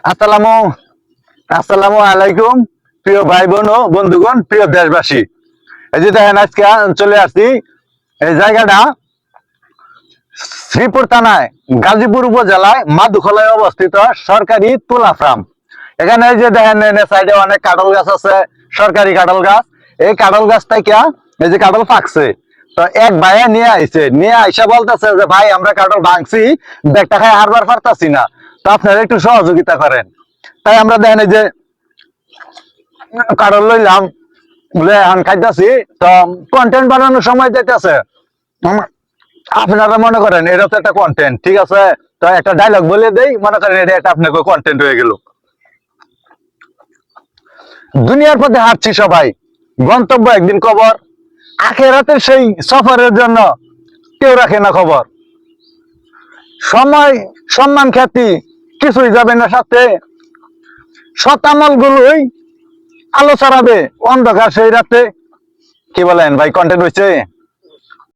আসসালামু আসসালামু আলাইকুম প্রিয় ভাই বোন ও বন্ধুগণ, প্রিয় দেশবাসী। এই যে দেখেন, আজকে চলে আসছি এই জায়গাটা শ্রীপুর থানায় গাজীপুর উপজেলায় মাধুখলায় অবস্থিত সরকারি তুলা ফার্ম। এখানে এই যে দেখেন, সাইডে অনেক কাঁঠাল গাছ আছে, সরকারি কাঁঠাল গাছ। এই কাঁঠাল গাছ থেকে এই যে কাঁঠাল পাকছে, তো এক ভাইয়া নিয়ে আইসা বলতেছে যে ভাই, আমরা কাঁঠাল ভাঙছি, ব্যাগটা খাই হারবার পারতাছি না, তো আপনারা একটু সহযোগিতা করেন। তাই আমরা দেখেন এই যে কাঁঠাল লইলাম, বলে এখন খাইতেছি, তো কন্টেন্ট বানানোর সময় যাইতেছে। আপনারা মনে করেন এটা তো একটা কন্টেন্ট, ঠিক আছে? তো একটা ডায়লগ বলে দেই, মনে করেন এটা একটা আপনাকে কন্টেন্ট হয়ে গেল। দুনিয়ার পথে হাঁটছি সবাই, গন্তব্য একদিন কবর। আখেরাতের সেই সফরের জন্য কেউ রাখে না খবর। সময়, সম্মান, খ্যাতি কিছুই যাবে না সাথে। শতামল গুলোই আলো ছড়াবে অন্ধকার সেই রাতে। কি বলেন ভাই, কন্টেন্ট হয়েছে?